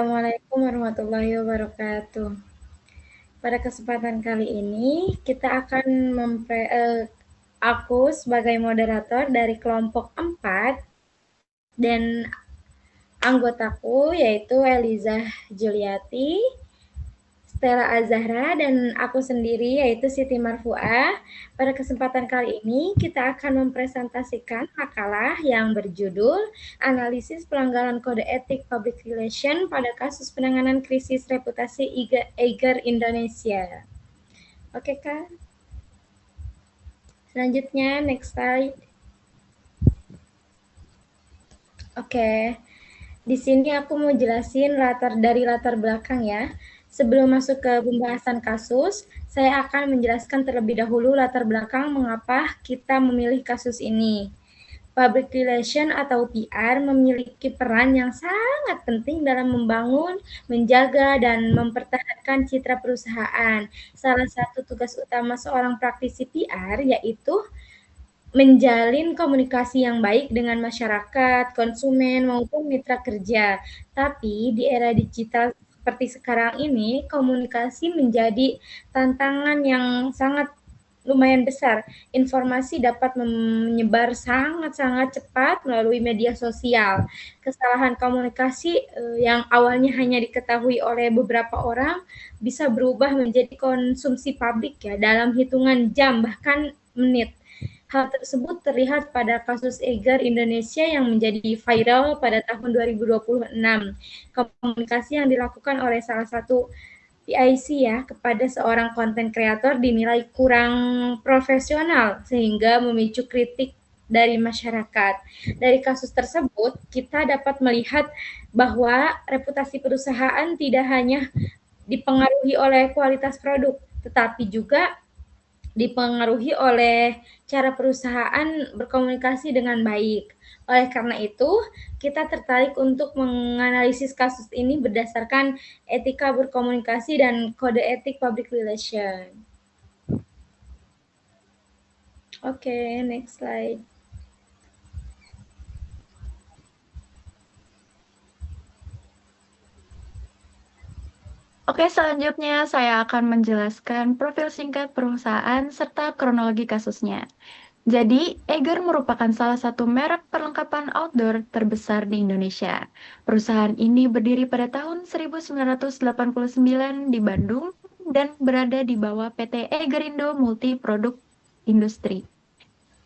Assalamualaikum warahmatullahi wabarakatuh. Pada kesempatan kali ini kita akan aku sebagai moderator dari kelompok 4 dan anggotaku yaitu Eliza Juliati, Stella Azahra, dan aku sendiri yaitu Siti Marfuah. Pada kesempatan kali ini kita akan mempresentasikan makalah yang berjudul Analisis Pelanggaran Kode Etik Public Relation pada kasus penanganan krisis reputasi Eiger Indonesia. Oke Kak. Selanjutnya next slide. Oke. Di sini aku mau jelasin latar belakang ya. Sebelum masuk ke pembahasan kasus, saya akan menjelaskan terlebih dahulu latar belakang mengapa kita memilih kasus ini. Public relation atau PR memiliki peran yang sangat penting dalam membangun, menjaga, dan mempertahankan citra perusahaan. Salah satu tugas utama seorang praktisi PR yaitu menjalin komunikasi yang baik dengan masyarakat, konsumen, maupun mitra kerja. Tapi di era digital seperti sekarang ini, komunikasi menjadi tantangan yang sangat lumayan besar. Informasi dapat menyebar sangat-sangat cepat melalui media sosial. Kesalahan komunikasi yang awalnya hanya diketahui oleh beberapa orang bisa berubah menjadi konsumsi publik ya dalam hitungan jam bahkan menit. Hal tersebut terlihat pada kasus Eiger Indonesia yang menjadi viral pada tahun 2026. Komunikasi yang dilakukan oleh salah satu PIC ya kepada seorang konten kreator dinilai kurang profesional sehingga memicu kritik dari masyarakat. Dari kasus tersebut, kita dapat melihat bahwa reputasi perusahaan tidak hanya dipengaruhi oleh kualitas produk, tetapi juga dipengaruhi oleh cara perusahaan berkomunikasi dengan baik. Oleh karena itu, kita tertarik untuk menganalisis kasus ini berdasarkan etika berkomunikasi dan kode etik public relation. Oke, next slide. Oke, selanjutnya saya akan menjelaskan profil singkat perusahaan serta kronologi kasusnya. Jadi, Eiger merupakan salah satu merek perlengkapan outdoor terbesar di Indonesia. Perusahaan ini berdiri pada tahun 1989 di Bandung dan berada di bawah PT Eigerindo Multi Produk Industri.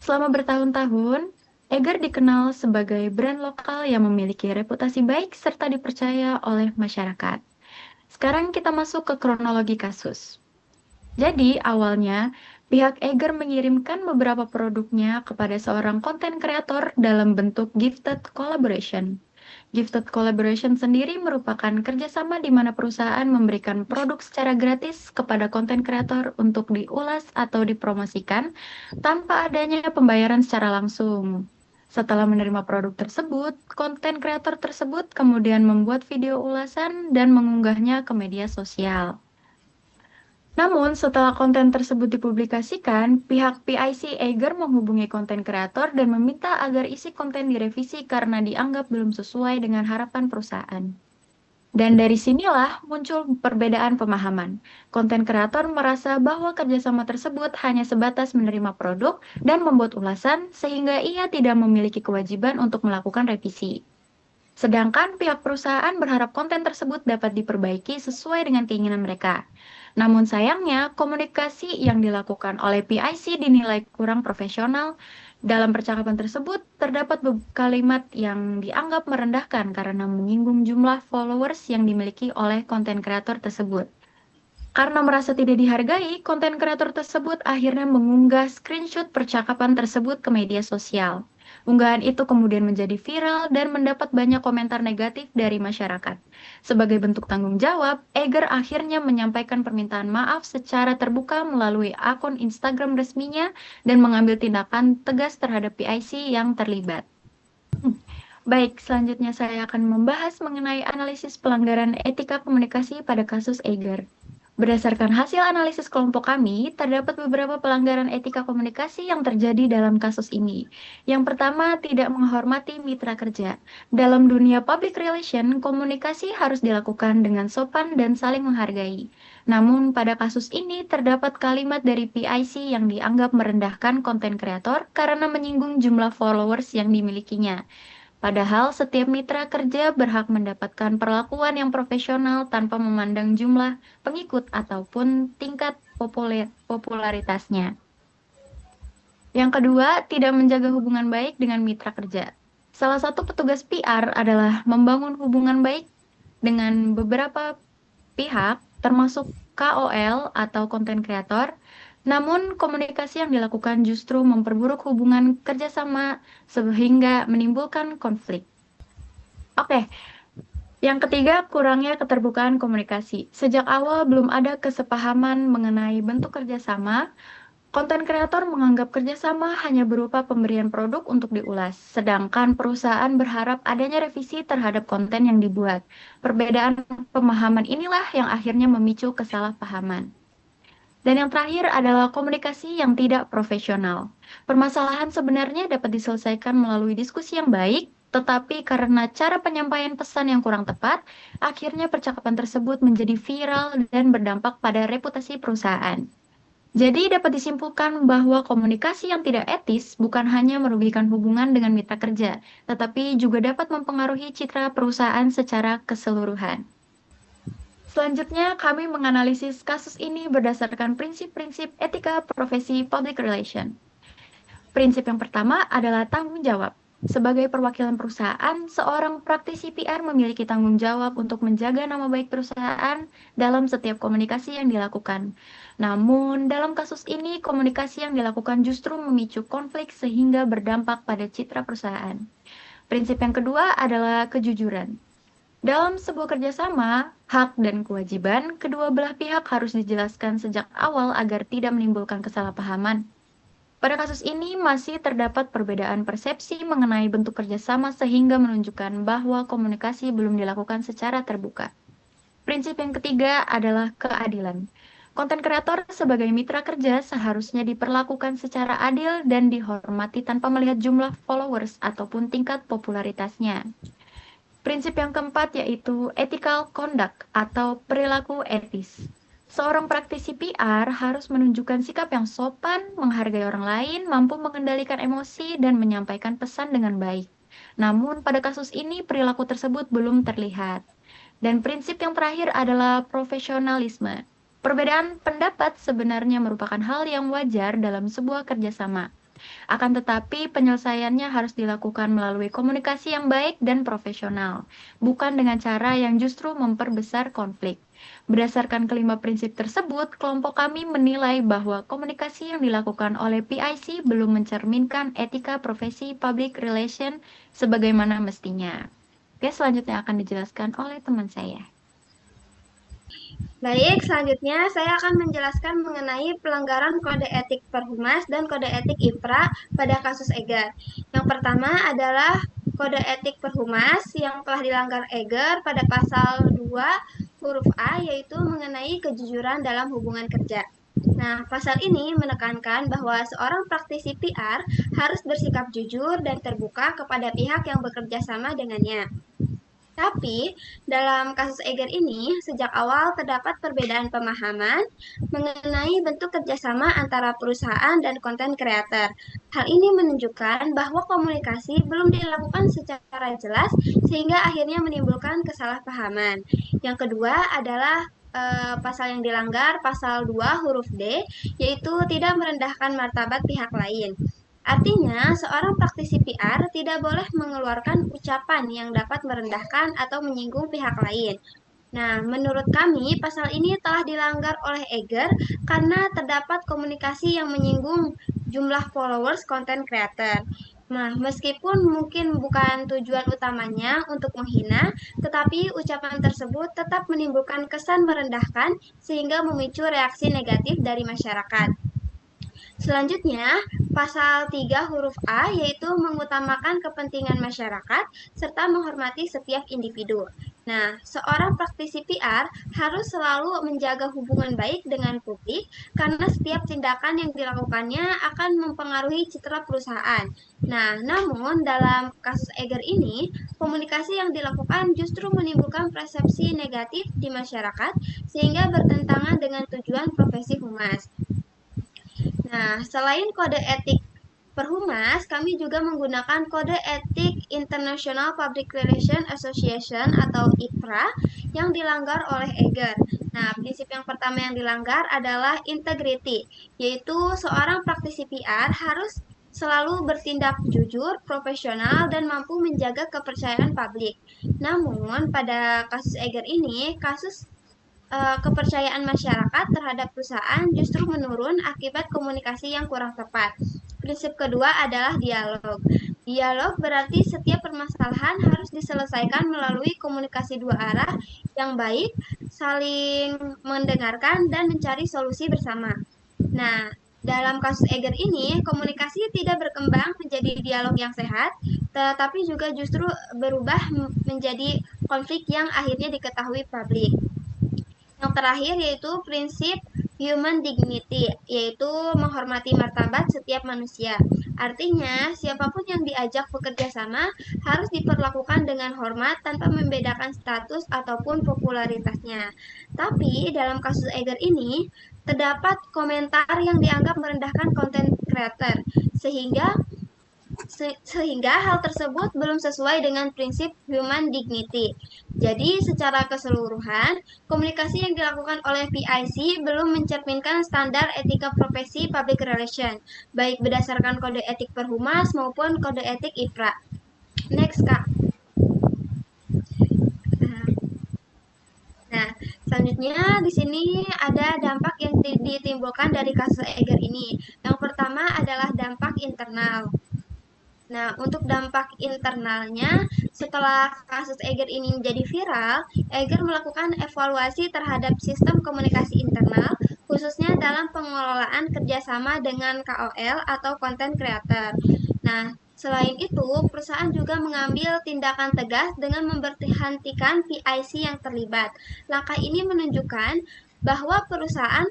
Selama bertahun-tahun, Eiger dikenal sebagai brand lokal yang memiliki reputasi baik serta dipercaya oleh masyarakat. Sekarang kita masuk ke kronologi kasus. Jadi, awalnya pihak Eiger mengirimkan beberapa produknya kepada seorang konten kreator dalam bentuk gifted collaboration. Gifted collaboration sendiri merupakan kerjasama di mana perusahaan memberikan produk secara gratis kepada konten kreator untuk diulas atau dipromosikan tanpa adanya pembayaran secara langsung. Setelah menerima produk tersebut, konten kreator tersebut kemudian membuat video ulasan dan mengunggahnya ke media sosial. Namun, setelah konten tersebut dipublikasikan, pihak PIC Eiger menghubungi konten kreator dan meminta agar isi konten direvisi karena dianggap belum sesuai dengan harapan perusahaan. Dan dari sinilah muncul perbedaan pemahaman. Konten kreator merasa bahwa kerjasama tersebut hanya sebatas menerima produk dan membuat ulasan, sehingga ia tidak memiliki kewajiban untuk melakukan revisi. Sedangkan pihak perusahaan berharap konten tersebut dapat diperbaiki sesuai dengan keinginan mereka. Namun sayangnya, komunikasi yang dilakukan oleh PIC dinilai kurang profesional. Dalam percakapan tersebut, terdapat kalimat yang dianggap merendahkan karena menyinggung jumlah followers yang dimiliki oleh konten kreator tersebut. Karena merasa tidak dihargai, konten kreator tersebut akhirnya mengunggah screenshot percakapan tersebut ke media sosial. Unggahan itu kemudian menjadi viral dan mendapat banyak komentar negatif dari masyarakat. Sebagai bentuk tanggung jawab, Eiger akhirnya menyampaikan permintaan maaf secara terbuka melalui akun Instagram resminya dan mengambil tindakan tegas terhadap PIC yang terlibat. Baik, selanjutnya saya akan membahas mengenai analisis pelanggaran etika komunikasi pada kasus Eiger. Berdasarkan hasil analisis kelompok kami, terdapat beberapa pelanggaran etika komunikasi yang terjadi dalam kasus ini. Yang pertama, tidak menghormati mitra kerja. Dalam dunia public relation, komunikasi harus dilakukan dengan sopan dan saling menghargai. Namun, pada kasus ini terdapat kalimat dari PIC yang dianggap merendahkan konten kreator karena menyinggung jumlah followers yang dimilikinya. Padahal setiap mitra kerja berhak mendapatkan perlakuan yang profesional tanpa memandang jumlah pengikut ataupun tingkat popularitasnya. Yang kedua, tidak menjaga hubungan baik dengan mitra kerja. Salah satu petugas PR adalah membangun hubungan baik dengan beberapa pihak, termasuk KOL atau konten kreator. Namun, komunikasi yang dilakukan justru memperburuk hubungan kerjasama sehingga menimbulkan konflik. Oke, yang ketiga, kurangnya keterbukaan komunikasi. Sejak awal belum ada kesepahaman mengenai bentuk kerjasama. Konten kreator menganggap kerjasama hanya berupa pemberian produk untuk diulas, sedangkan perusahaan berharap adanya revisi terhadap konten yang dibuat. Perbedaan pemahaman inilah yang akhirnya memicu kesalahpahaman. Dan yang terakhir adalah komunikasi yang tidak profesional. Permasalahan sebenarnya dapat diselesaikan melalui diskusi yang baik, tetapi karena cara penyampaian pesan yang kurang tepat, akhirnya percakapan tersebut menjadi viral dan berdampak pada reputasi perusahaan. Jadi dapat disimpulkan bahwa komunikasi yang tidak etis bukan hanya merugikan hubungan dengan mitra kerja, tetapi juga dapat mempengaruhi citra perusahaan secara keseluruhan. Selanjutnya, kami menganalisis kasus ini berdasarkan prinsip-prinsip etika profesi public relation. Prinsip yang pertama adalah tanggung jawab. Sebagai perwakilan perusahaan, seorang praktisi PR memiliki tanggung jawab untuk menjaga nama baik perusahaan dalam setiap komunikasi yang dilakukan. Namun, dalam kasus ini, komunikasi yang dilakukan justru memicu konflik sehingga berdampak pada citra perusahaan. Prinsip yang kedua adalah kejujuran. Dalam sebuah kerjasama, hak dan kewajiban kedua belah pihak harus dijelaskan sejak awal agar tidak menimbulkan kesalahpahaman. Pada kasus ini masih terdapat perbedaan persepsi mengenai bentuk kerjasama sehingga menunjukkan bahwa komunikasi belum dilakukan secara terbuka. Prinsip yang ketiga adalah keadilan. Konten kreator sebagai mitra kerja seharusnya diperlakukan secara adil dan dihormati tanpa melihat jumlah followers ataupun tingkat popularitasnya. Prinsip yang keempat yaitu ethical conduct atau perilaku etis. Seorang praktisi PR harus menunjukkan sikap yang sopan, menghargai orang lain, mampu mengendalikan emosi, dan menyampaikan pesan dengan baik. Namun, pada kasus ini perilaku tersebut belum terlihat. Dan prinsip yang terakhir adalah profesionalisme. Perbedaan pendapat sebenarnya merupakan hal yang wajar dalam sebuah kerjasama. Akan tetapi, penyelesaiannya harus dilakukan melalui komunikasi yang baik dan profesional, bukan dengan cara yang justru memperbesar konflik. Berdasarkan kelima prinsip tersebut, kelompok kami menilai bahwa komunikasi yang dilakukan oleh PIC belum mencerminkan etika profesi public relation sebagaimana mestinya. Oke, selanjutnya akan dijelaskan oleh teman saya. Baik, selanjutnya saya akan menjelaskan mengenai pelanggaran kode etik Perhumas dan kode etik IPRA pada kasus Eger. Yang pertama adalah kode etik Perhumas yang telah dilanggar Eger pada pasal 2 huruf A, yaitu mengenai kejujuran dalam hubungan kerja. Nah, pasal ini menekankan bahwa seorang praktisi PR harus bersikap jujur dan terbuka kepada pihak yang bekerja sama dengannya. Tapi, dalam kasus Eger ini, sejak awal terdapat perbedaan pemahaman mengenai bentuk kerjasama antara perusahaan dan konten kreator. Hal ini menunjukkan bahwa komunikasi belum dilakukan secara jelas sehingga akhirnya menimbulkan kesalahpahaman. Yang kedua adalah pasal yang dilanggar, pasal 2 huruf D, yaitu tidak merendahkan martabat pihak lain. Artinya, seorang praktisi PR tidak boleh mengeluarkan ucapan yang dapat merendahkan atau menyinggung pihak lain. Nah, menurut kami, pasal ini telah dilanggar oleh Eger karena terdapat komunikasi yang menyinggung jumlah followers konten creator. Nah, meskipun mungkin bukan tujuan utamanya untuk menghina, tetapi ucapan tersebut tetap menimbulkan kesan merendahkan sehingga memicu reaksi negatif dari masyarakat. Selanjutnya, pasal 3 huruf A yaitu mengutamakan kepentingan masyarakat serta menghormati setiap individu. Nah, seorang praktisi PR harus selalu menjaga hubungan baik dengan publik karena setiap tindakan yang dilakukannya akan mempengaruhi citra perusahaan. Nah, namun dalam kasus Eger ini, komunikasi yang dilakukan justru menimbulkan persepsi negatif di masyarakat sehingga bertentangan dengan tujuan profesi humas. Nah, selain kode etik Perhumas, kami juga menggunakan Kode Etik International Public Relations Association atau IPRA yang dilanggar oleh Eger. Nah, prinsip yang pertama yang dilanggar adalah integrity, yaitu seorang praktisi PR harus selalu bertindak jujur, profesional, dan mampu menjaga kepercayaan publik. Namun, pada kasus Eger ini, kepercayaan masyarakat terhadap perusahaan justru menurun akibat komunikasi yang kurang tepat. Prinsip kedua adalah dialog. Dialog berarti setiap permasalahan harus diselesaikan melalui komunikasi dua arah yang baik, saling mendengarkan, dan mencari solusi bersama. Nah, dalam kasus Eger ini, komunikasi tidak berkembang menjadi dialog yang sehat, tetapi juga justru berubah menjadi konflik yang akhirnya diketahui publik. Yang terakhir yaitu prinsip human dignity, yaitu menghormati martabat setiap manusia. Artinya, siapapun yang diajak bekerja sama harus diperlakukan dengan hormat tanpa membedakan status ataupun popularitasnya. Tapi, dalam kasus Eger ini, terdapat komentar yang dianggap merendahkan konten creator, sehingga hal tersebut belum sesuai dengan prinsip human dignity. Jadi, secara keseluruhan, komunikasi yang dilakukan oleh PIC belum mencerminkan standar etika profesi public relation, baik berdasarkan kode etik Perhumas maupun kode etik IPRA. Next, Kak. Nah, selanjutnya di sini ada dampak yang ditimbulkan dari kasus Eger ini. Yang pertama adalah dampak internal. Nah, untuk dampak internalnya, setelah kasus Eger ini menjadi viral, Eger melakukan evaluasi terhadap sistem komunikasi internal, khususnya dalam pengelolaan kerjasama dengan KOL atau content creator. Nah, selain itu, perusahaan juga mengambil tindakan tegas dengan memberhentikan PIC yang terlibat. Langkah ini menunjukkan bahwa perusahaan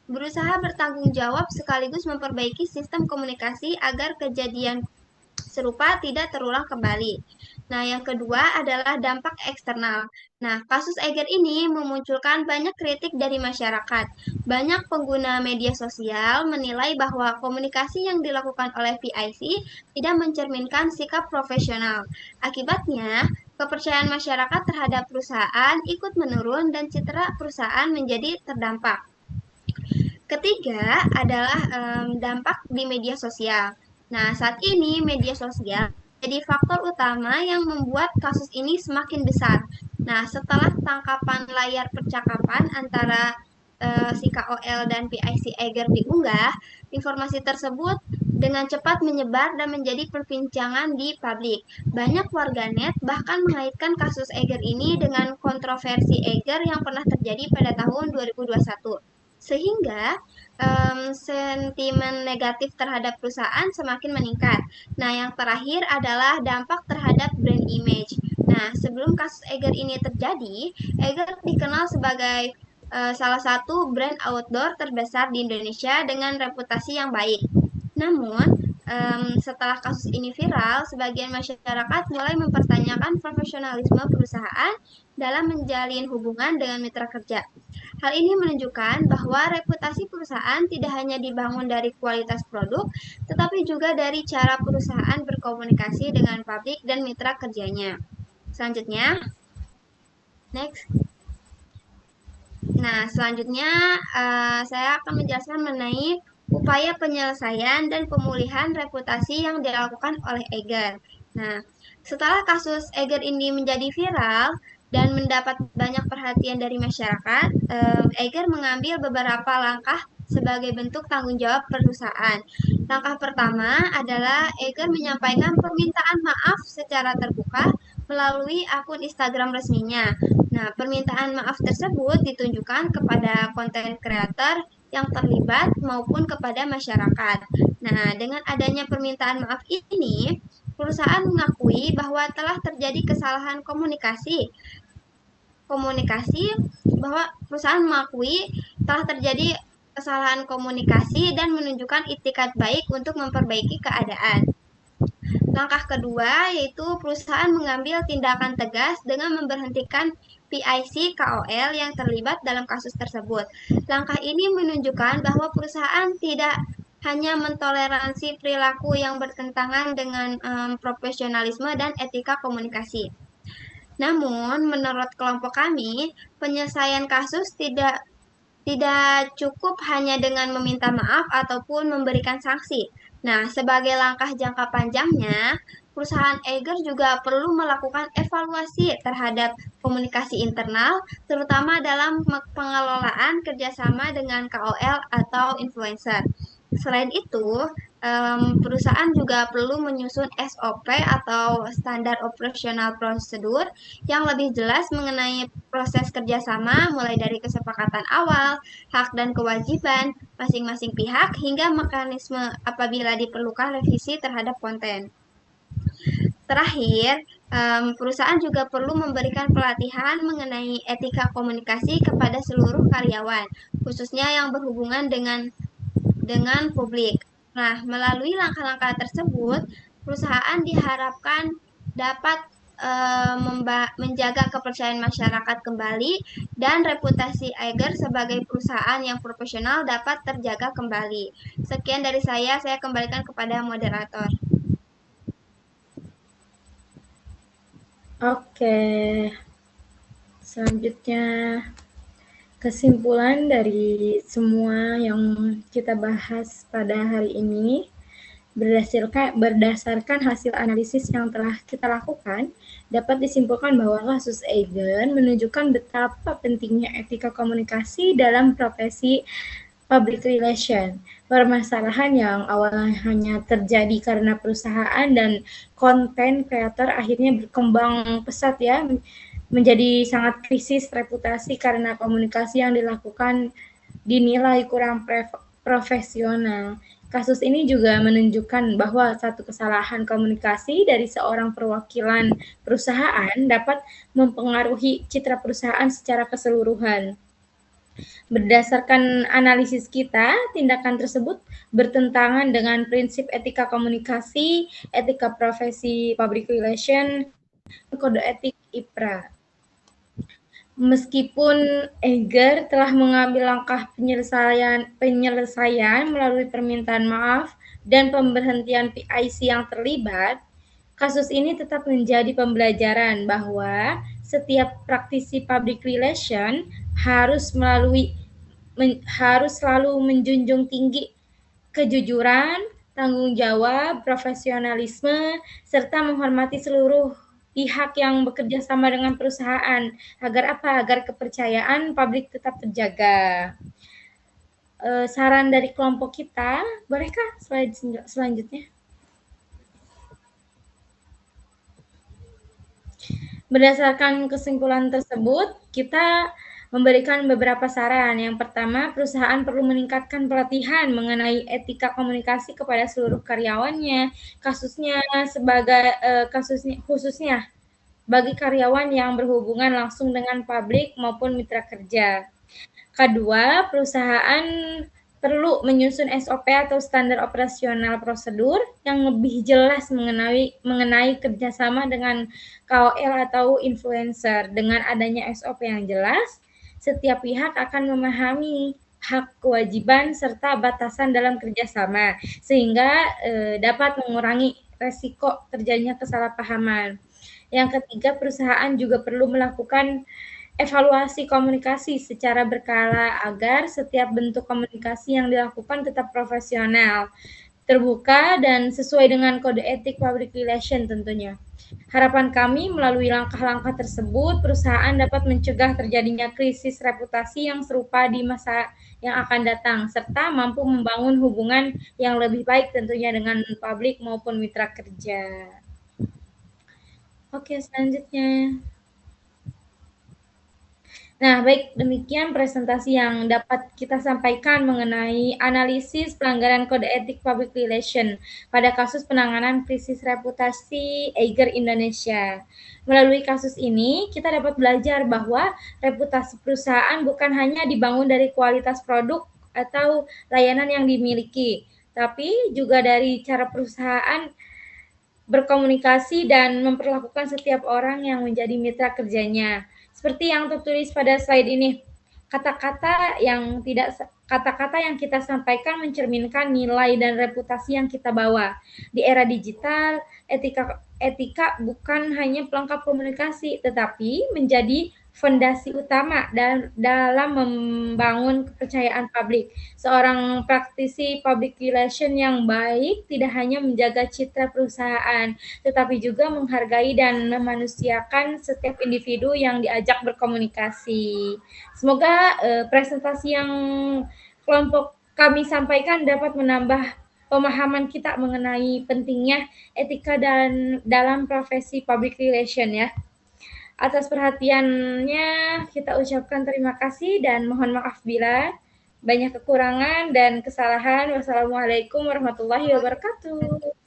berusaha bertanggung jawab sekaligus memperbaiki sistem komunikasi agar kejadian serupa tidak terulang kembali. Nah, yang kedua adalah dampak eksternal. Nah, kasus Eger ini memunculkan banyak kritik dari masyarakat. Banyak pengguna media sosial menilai bahwa komunikasi yang dilakukan oleh PIC tidak mencerminkan sikap profesional. Akibatnya, kepercayaan masyarakat terhadap perusahaan ikut menurun dan citra perusahaan menjadi terdampak. Ketiga adalah dampak di media sosial. Nah, saat ini media sosial jadi faktor utama yang membuat kasus ini semakin besar. Nah, setelah tangkapan layar percakapan antara si KOL dan PIC Eger diunggah, informasi tersebut dengan cepat menyebar dan menjadi perbincangan di publik. Banyak warganet bahkan mengaitkan kasus Eger ini dengan kontroversi Eger yang pernah terjadi pada tahun 2021. Sehingga sentimen negatif terhadap perusahaan semakin meningkat. Nah, yang terakhir adalah dampak terhadap brand image. Nah, sebelum kasus Eger ini terjadi, Eger dikenal sebagai salah satu brand outdoor terbesar di Indonesia dengan reputasi yang baik. Namun, setelah kasus ini viral, sebagian masyarakat mulai mempertanyakan profesionalisme perusahaan dalam menjalin hubungan dengan mitra kerja. Hal ini menunjukkan bahwa reputasi perusahaan tidak hanya dibangun dari kualitas produk, tetapi juga dari cara perusahaan berkomunikasi dengan publik dan mitra kerjanya. Selanjutnya, next. Nah, selanjutnya saya akan menjelaskan mengenai upaya penyelesaian dan pemulihan reputasi yang dilakukan oleh Eger. Nah, setelah kasus Eger ini menjadi viral, dan mendapat banyak perhatian dari masyarakat, Eger mengambil beberapa langkah sebagai bentuk tanggung jawab perusahaan. Langkah pertama adalah Eger menyampaikan permintaan maaf secara terbuka melalui akun Instagram resminya. Nah, permintaan maaf tersebut ditunjukkan kepada konten kreator yang terlibat maupun kepada masyarakat. Nah, dengan adanya permintaan maaf ini, perusahaan mengakui bahwa telah terjadi kesalahan komunikasi komunikasi bahwa perusahaan mengakui telah terjadi kesalahan komunikasi dan menunjukkan itikat baik untuk memperbaiki keadaan. Langkah kedua yaitu perusahaan mengambil tindakan tegas dengan memberhentikan PIC KOL yang terlibat dalam kasus tersebut. Langkah ini menunjukkan bahwa perusahaan tidak hanya mentoleransi perilaku yang bertentangan dengan profesionalisme dan etika komunikasi. Namun, menurut kelompok kami, penyelesaian kasus tidak cukup hanya dengan meminta maaf ataupun memberikan sanksi. Nah, sebagai langkah jangka panjangnya, perusahaan Eiger juga perlu melakukan evaluasi terhadap komunikasi internal, terutama dalam pengelolaan kerjasama dengan KOL atau influencer. Selain itu, perusahaan juga perlu menyusun SOP atau standar operasional prosedur yang lebih jelas mengenai proses kerjasama, mulai dari kesepakatan awal, hak dan kewajiban masing-masing pihak, hingga mekanisme apabila diperlukan revisi terhadap konten. Terakhir, perusahaan juga perlu memberikan pelatihan mengenai etika komunikasi kepada seluruh karyawan, khususnya yang berhubungan dengan publik. Nah, melalui langkah-langkah tersebut, perusahaan diharapkan dapat menjaga kepercayaan masyarakat kembali dan reputasi Eiger sebagai perusahaan yang profesional dapat terjaga kembali. Sekian dari saya kembalikan kepada moderator. Oke, selanjutnya kesimpulan dari semua yang kita bahas pada hari ini berdasarkan hasil analisis yang telah kita lakukan, dapat disimpulkan bahwa kasus Eiger menunjukkan betapa pentingnya etika komunikasi dalam profesi public relation. Permasalahan yang awalnya hanya terjadi karena perusahaan dan konten kreator akhirnya berkembang pesat ya, menjadi sangat krisis reputasi karena komunikasi yang dilakukan dinilai kurang profesional. Kasus ini juga menunjukkan bahwa satu kesalahan komunikasi dari seorang perwakilan perusahaan dapat mempengaruhi citra perusahaan secara keseluruhan. Berdasarkan analisis kita, tindakan tersebut bertentangan dengan prinsip etika komunikasi, etika profesi public relation, kode etik IPRA. Meskipun Eiger telah mengambil langkah penyelesaian melalui permintaan maaf dan pemberhentian PIC yang terlibat, kasus ini tetap menjadi pembelajaran bahwa setiap praktisi public relation harus selalu menjunjung tinggi kejujuran, tanggung jawab, profesionalisme, serta menghormati seluruh pihak yang bekerja sama dengan perusahaan. Agar apa? Agar kepercayaan publik tetap terjaga. Saran dari kelompok kita, bolehkah slide selanjutnya? Berdasarkan kesimpulan tersebut, kita memberikan beberapa saran. Yang pertama, perusahaan perlu meningkatkan pelatihan mengenai etika komunikasi kepada seluruh karyawannya, khususnya bagi karyawan yang berhubungan langsung dengan publik maupun mitra kerja. Kedua, perusahaan perlu menyusun SOP atau standar operasional prosedur yang lebih jelas mengenai kerjasama dengan KOL atau influencer. Dengan adanya SOP yang jelas, setiap pihak akan memahami hak, kewajiban, serta batasan dalam kerjasama, sehingga dapat mengurangi resiko terjadinya kesalahpahaman. Yang ketiga, perusahaan juga perlu melakukan evaluasi komunikasi secara berkala agar setiap bentuk komunikasi yang dilakukan tetap profesional, terbuka, dan sesuai dengan kode etik public relation tentunya. Harapan kami melalui langkah-langkah tersebut, perusahaan dapat mencegah terjadinya krisis reputasi yang serupa di masa yang akan datang, serta mampu membangun hubungan yang lebih baik tentunya dengan publik maupun mitra kerja. Oke, selanjutnya. Nah, baik demikian presentasi yang dapat kita sampaikan mengenai analisis pelanggaran kode etik public relation pada kasus penanganan krisis reputasi Eiger Indonesia. Melalui kasus ini, kita dapat belajar bahwa reputasi perusahaan bukan hanya dibangun dari kualitas produk atau layanan yang dimiliki, tapi juga dari cara perusahaan berkomunikasi dan memperlakukan setiap orang yang menjadi mitra kerjanya. Seperti yang tertulis pada slide ini, kata-kata yang kita sampaikan mencerminkan nilai dan reputasi yang kita bawa. Di era digital, etika bukan hanya pelengkap komunikasi, tetapi menjadi fondasi utama dalam membangun kepercayaan publik. Seorang praktisi public relation yang baik tidak hanya menjaga citra perusahaan, tetapi juga menghargai dan memanusiakan setiap individu yang diajak berkomunikasi. Semoga presentasi yang kelompok kami sampaikan dapat menambah pemahaman kita mengenai pentingnya etika dan dalam profesi public relation ya. Atas perhatiannya kita ucapkan terima kasih dan mohon maaf bila banyak kekurangan dan kesalahan. Wassalamualaikum warahmatullahi wabarakatuh.